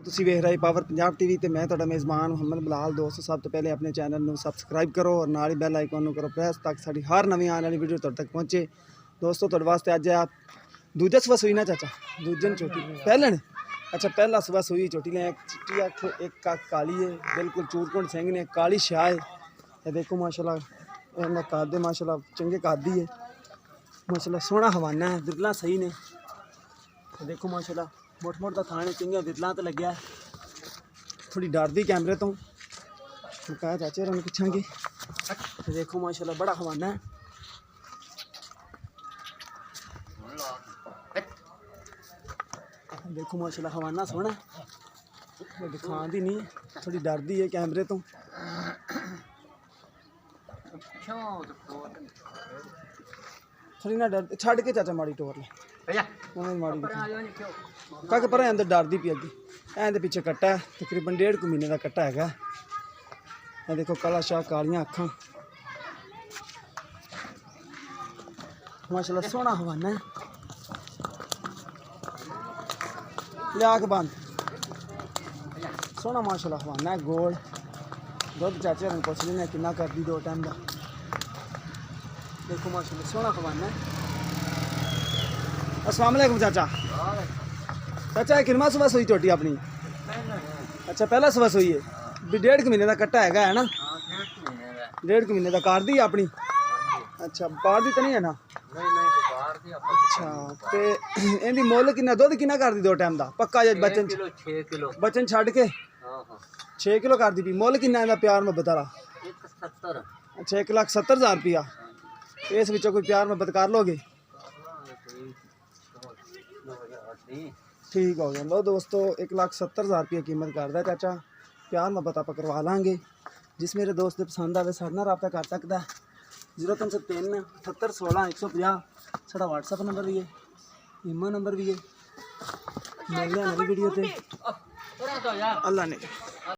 ਤੁਸੀਂ ਵੇਖ ਰਹੇ ਪਾਵਰ ਪੰਜਾਬ ਟੀਵੀ ਤੇ ਮੈਂ ਤੁਹਾਡਾ ਮੇਜ਼ਬਾਨ ਮੁਹੰਮਦ ਬਲਾਲ। ਦੋਸਤੋ ਸਭ ਤੋਂ ਪਹਿਲੇ ਆਪਣੇ ਚੈਨਲ ਨੂੰ ਸਬਸਕ੍ਰਾਈਬ ਕਰੋ ਔਰ ਨਾਲ ਹੀ ਬੈਲ ਆਈਕਨ ਨੂੰ ਕਰੋ ਪ੍ਰੈਸ ਤਾਂ ਕਿ ਸਾਡੀ ਹਰ ਨਵੀਂ ਆਉਣ ਵਾਲੀ ਵੀਡੀਓ ਤੁਹਾਡੇ ਤੱਕ ਪਹੁੰਚੇ। ਦੋਸਤੋ ਤੁਹਾਡੇ ਵਾਸਤੇ ਅੱਜ ਆ ਦੂਜਾ ਸੂਆ ਸੂਈ ਨਾ ਚਾਚਾ, ਦੂਜਨ ਝੋਟੀ ਪਹਿਲਣ। अच्छा पहला सुबह सुई चोटी ने एक चिट्टी अख एक कक काली है, बिल्कुल चूरकुंड सिंह ने काली शाह है। ये देखो माशाल्लाह इन्हें कादे माशाल्लाह चंगे कादी है माशाल्लाह, सोहना हवाना है, दिरला सही ने। ये देखो माशाल्लाह मोट मोट का थाने चंगे दिरला तो लग्या है, थोड़ी डरदी कैमरे तो कहा चाचे रंग पूछांगे। देखो माशाल्लाह बड़ा हवाना है, देखो माशाल्लाह हवाना सोहना दिखाती नहीं, थोड़ी डरदी है कैमरे तो। थोड़ी ना डर छड़ के चाचा माड़ी टोर ले माड़ी कक पर अंदर डरदी पी अगे ऐं पिछे कट्टा है, तकरीबन 1.5 महीने का कट्टा है। देखो काला शाह कालियां अखां माशाल्लाह सोहना हवाना है। लिया के बंद सोहना माशाल्लाह हवाना है, गोल दुध चाचे हम पुछ लेने कितना कर दी 2 टाइम का। देखो माशाल्लाह सोहना हवाना है। अस्सलाम वालेकुम चाचा। चाचा किरमा सुबह सोई चोटी अपनी? अच्छा पहला सुबह सोई है भी 1.5 महीने का कट्टा है ना? 1.5 महीने का कार दी अपनी? अच्छा बाहर दी तो नहीं है ना? अच्छा ते इहदी मुੱਲ किन्ना दुध किन्ना कर दी 2 टाइम का पक्का जब बचन 6 किलो बचन छड़ के 6 किलो कर दी पी। मुੱਲ किन्ना इहदा प्यार मोहब्बत वाला? 170। अच्छा 1,70,000 रुपया। इस विचों कोई प्यार मोहब्बत कर लोगे? ठीक हो गया। लो दोस्तों 1,70,000 रुपया कीमत करदा चाचा, प्यार मोहब्बत आप करवा लांगे। जिस मेरे दोस्त दे पसंद आवे साडे नाल रब्ता कर सकदा है। 0303 78 16 150 साडा व्हाट्सएप नंबर भी है, ईमो नंबर भी है। मिलते हैं नवी वीडियो ते। अल्लाह ने।